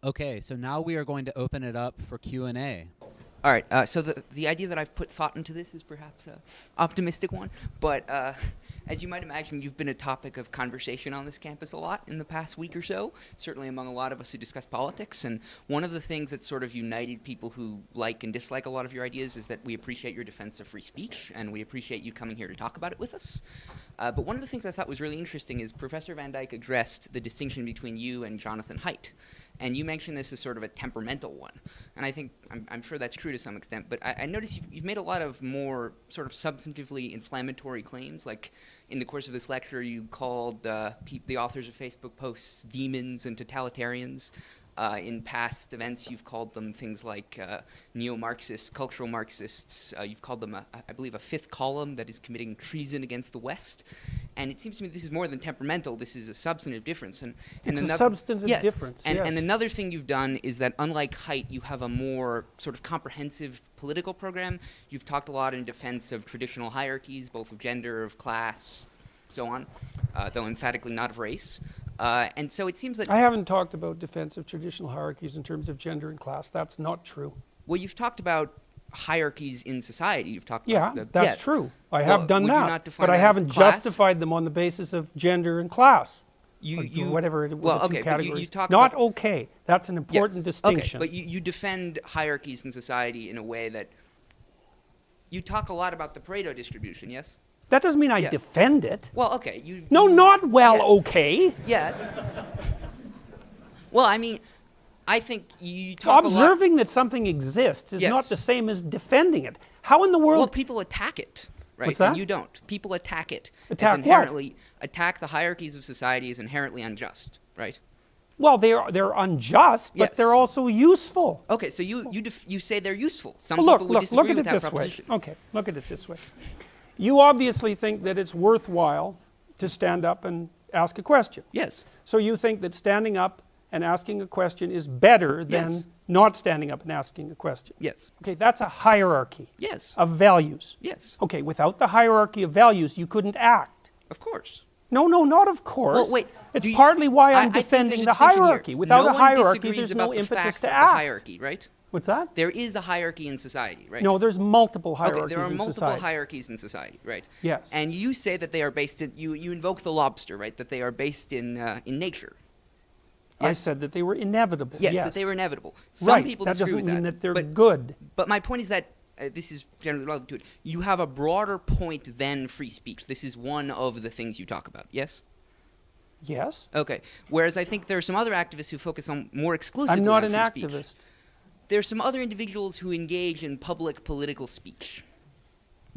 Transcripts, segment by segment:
Okay, so now we are going to open it up for Q&A. All right, so the idea that I've put thought into this is perhaps an optimistic one, but as you might imagine, you've been a topic of conversation on this campus a lot in the past week or so, certainly among a lot of us who discuss politics, and one of the things that sort of united people who like and dislike a lot of your ideas is that we appreciate your defense of free speech, and we appreciate you coming here to talk about it with us. But one of the things I thought was really interesting is Professor Van Dyke addressed the distinction between you and Jonathan Haidt. And you mentioned this as sort of a temperamental one. And I think, I'm sure that's true to some extent, but I noticed you've made a lot of more sort of substantively inflammatory claims. Like in the course of this lecture, you called the authors of Facebook posts demons and totalitarians. In past events, you've called them things like neo-Marxists, cultural Marxists. You've called them, I believe, a fifth column that is committing treason against the West. And it seems to me this is more than temperamental. This is a substantive difference. And it's a substantive difference, yes. And another thing you've done is that, unlike Haidt, you have a more sort of comprehensive political program. You've talked a lot in defense of traditional hierarchies, both of gender, of class, so on, though emphatically not of race. And so it seems that... I haven't talked about defense of traditional hierarchies in terms of gender and class. That's not true. Well, you've talked about hierarchies in society. You've talked about... Yeah, that's true. I have done that. But I haven't justified them on the basis of gender and class. Whatever the two categories. You talk not okay. That's an important distinction. Okay, but you defend hierarchies in society in a way that... You talk a lot about the Pareto distribution, yes? That doesn't mean I defend it. Well, okay. Okay. Yes. Well, I mean, I think you talk Observing that something exists is not the same as defending it. How in the world... Well, people attack it, right? What's that? And you don't. People attack it. Attack what? Attack the hierarchies of society as inherently unjust, right? Well, they're unjust, but they're also useful. Okay, so you say they're useful. Some people would disagree with that proposition. Okay, look at it this way. You obviously think that it's worthwhile to stand up and ask a question. Yes. So you think that standing up and asking a question is better than not standing up and asking a question. Yes. Okay, that's a hierarchy. Yes. Of values. Yes. Okay, without the hierarchy of values, you couldn't act. Of course. No, not of course. Well, wait. It's partly why I'm defending the hierarchy. Without a hierarchy, there's no impetus to act. Hierarchy, right? What's that? There is a hierarchy in society, right? No, there's multiple hierarchies in society. Okay, there are multiple hierarchies in society, right? Yes. And you say that they are based in, you invoke the lobster, right? That they are based in nature. Yes. I said that they were inevitable. Yes, that they were inevitable. Some people disagree with that. That doesn't mean that they're good. But my point is that, this is generally relevant to it, you have a broader point than free speech. This is one of the things you talk about, yes? Yes. Okay. Whereas I think there are some other activists who focus on more exclusively I'm not on an free activist. Speech. There are some other individuals who engage in public political speech.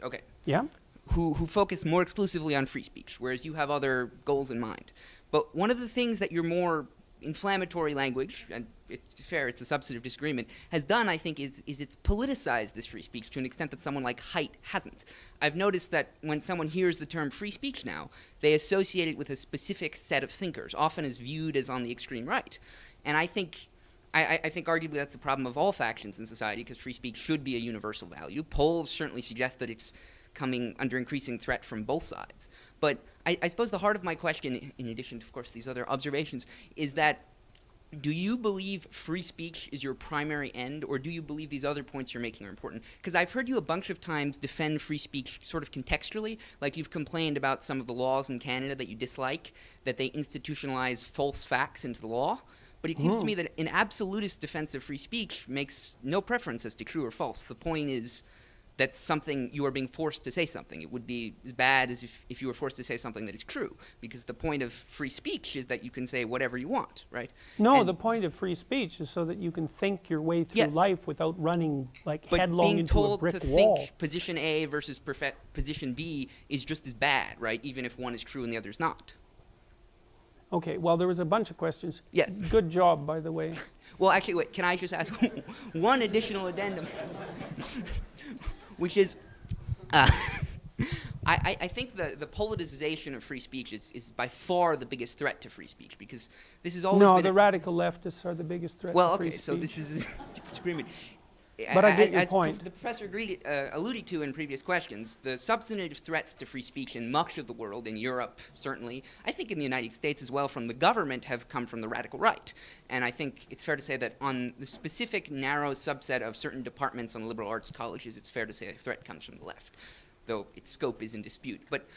Okay. Yeah. Who focus more exclusively on free speech, whereas you have other goals in mind. But one of the things that your more inflammatory language, and it's fair, it's a substantive disagreement, has done, I think, is it's politicized this free speech to an extent that someone like Haidt hasn't. I've noticed that when someone hears the term free speech now, they associate it with a specific set of thinkers, often as viewed as on the extreme right. And I think arguably that's the problem of all factions in society, because free speech should be a universal value. Polls certainly suggest that it's coming under increasing threat from both sides. But I suppose the heart of my question, in addition to, of course, these other observations, is that do you believe free speech is your primary end, or do you believe these other points you're making are important? Because I've heard you a bunch of times defend free speech sort of contextually, like you've complained about some of the laws in Canada that you dislike, that they institutionalize false facts into the law. But it seems to me that an absolutist defense of free speech makes no preference as to true or false. The point is that something, you are being forced to say something. It would be as bad as if you were forced to say something that is true, because the point of free speech is that you can say whatever you want, right? No, the point of free speech is so that you can think your way through life without running headlong into a brick wall. But being told to think position A versus position B is just as bad, right? Even if one is true and the other is not. Okay, well, there was a bunch of questions. Yes. Good job, by the way. Well, actually, wait, can I just ask one additional addendum? Which is, I think the politicization of free speech is by far the biggest threat to free speech, because this has always been... No, the radical leftists are the biggest threat to free speech. Well, okay, so this is a disagreement. But I get your as point. the professor alluded to in previous questions, the substantive threats to free speech in much of the world, in Europe certainly, I think in the United States as well, from the government have come from the radical right. And I think it's fair to say that on the specific narrow subset of certain departments on liberal arts colleges, it's fair to say a threat comes from the left, though its scope is in dispute. But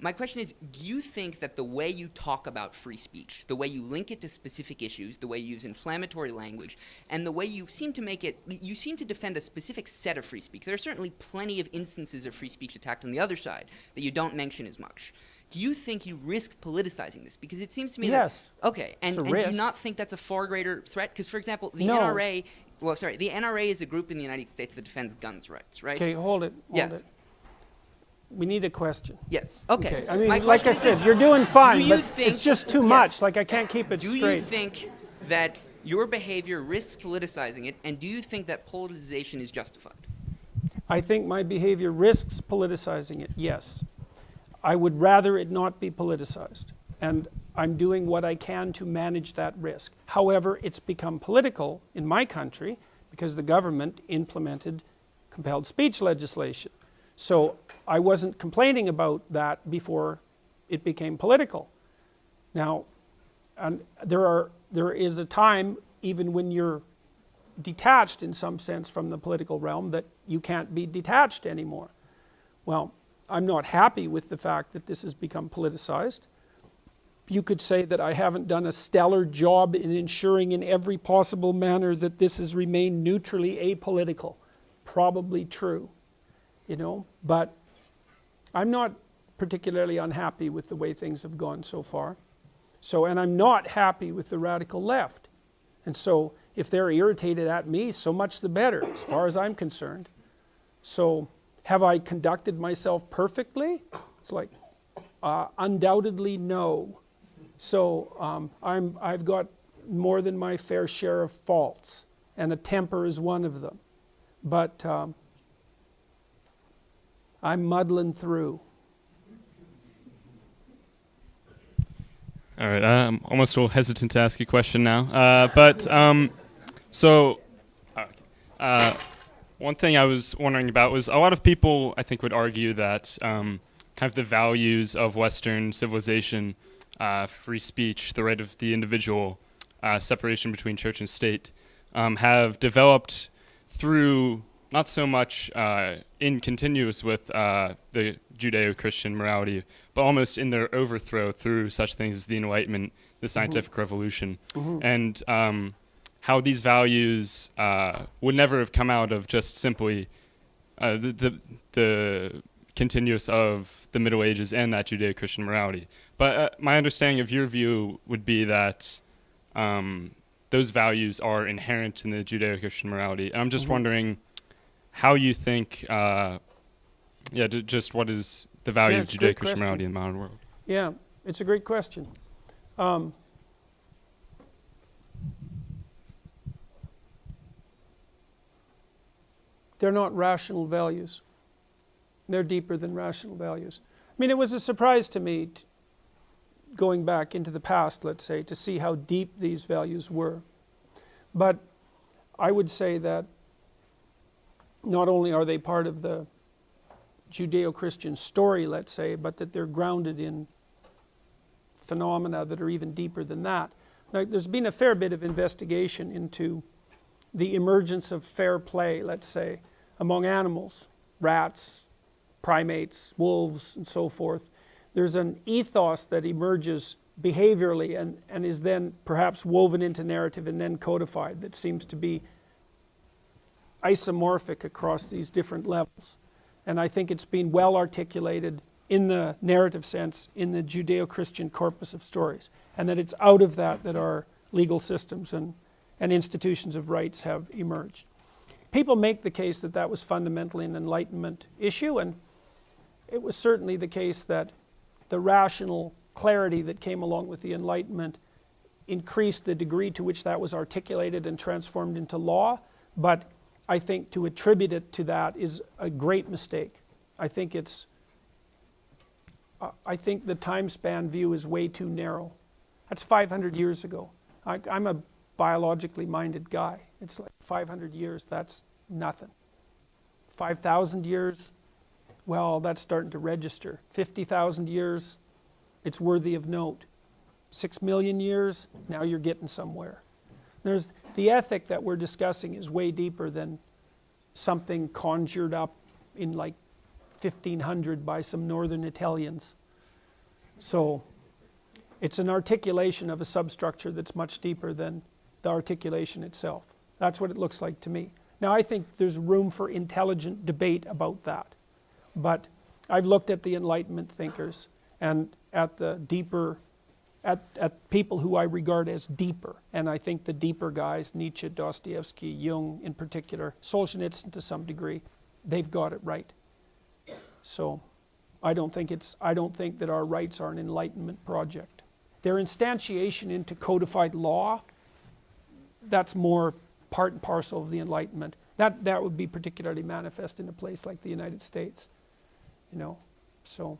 my question is, do you think that the way you talk about free speech, the way you link it to specific issues, the way you use inflammatory language, and the way you seem to defend a specific set of free speech, there are certainly plenty of instances of free speech attacked on the other side that you don't mention as much. Do you think you risk politicizing this? Because it seems to me yes. that, okay, and do you not think that's a far greater threat? Because, for example, the NRA, the NRA is a group in the United States that defends guns rights, right? Okay, hold it. Yes. It. We need a question. Yes. Okay. I mean, like I said, you're doing fine, but it's just too much. Yes. Like, I can't keep it straight. Do you think that your behavior risks politicizing it, and do you think that politicization is justified? I think my behavior risks politicizing it, yes. I would rather it not be politicized. And I'm doing what I can to manage that risk. However, it's become political in my country because the government implemented compelled speech legislation. So I wasn't complaining about that before it became political. Now, and there is a time, even when you're detached in some sense from the political realm, that you can't be detached anymore. Well, I'm not happy with the fact that this has become politicized. You could say that I haven't done a stellar job in ensuring in every possible manner that this has remained neutrally apolitical. Probably true. But I'm not particularly unhappy with the way things have gone so far. And I'm not happy with the radical left. And so if they're irritated at me, so much the better, as far as I'm concerned. So have I conducted myself perfectly? It's like, undoubtedly no. So I've got more than my fair share of faults, and a temper is one of them. But I'm muddling through. All right, I'm almost a little hesitant to ask you a question now. One thing I was wondering about was a lot of people, I think, would argue that kind of the values of Western civilization, free speech, the right of the individual, separation between church and state, have developed through not so much in continuous with the Judeo-Christian morality, but almost in their overthrow through such things as the Enlightenment, the scientific revolution, and how these values would never have come out of just simply the continuous of the Middle Ages and that Judeo-Christian morality. But my understanding of your view would be that those values are inherent in the Judeo-Christian morality. And I'm just wondering how you think, just what is the value of Judeo-Christian morality in the modern world? Yeah, it's a great question. They're not rational values. They're deeper than rational values. I mean, it was a surprise to me, going back into the past, let's say, to see how deep these values were. But I would say that not only are they part of the Judeo-Christian story, let's say, but that they're grounded in phenomena that are even deeper than that. Now, there's been a fair bit of investigation into the emergence of fair play, let's say, among animals, rats, primates, wolves, and so forth. There's an ethos that emerges behaviorally and is then perhaps woven into narrative and then codified that seems to be isomorphic across these different levels. And I think it's been well articulated in the narrative sense in the Judeo-Christian corpus of stories, and that it's out of that that our legal systems and institutions of rights have emerged. People make the case that that was fundamentally an Enlightenment issue, and it was certainly the case that the rational clarity that came along with the Enlightenment increased the degree to which that was articulated and transformed into law, but I think to attribute it to that is a great mistake. I think the time span view is way too narrow. That's 500 years ago. I'm a biologically minded guy. It's like 500 years, that's Nothing. 5,000 years, well, that's starting to register. 50,000 years, it's worthy of note. 6 million years, now you're getting somewhere. There's the ethic that we're discussing is way deeper than something conjured up in like 1500 by some northern Italians. So it's an articulation of a substructure that's much deeper than the articulation itself. That's what it looks like to me. Now I think there's room for intelligent debate about that. But I've looked at the Enlightenment thinkers and at the deeper, at people who I regard as deeper. And I think the deeper guys, Nietzsche, Dostoevsky, Jung in particular, Solzhenitsyn to some degree, they've got it right. So I don't think that our rights are an Enlightenment project. Their instantiation into codified law, that's more part and parcel of the Enlightenment. That would be particularly manifest in a place like the United States, you know. So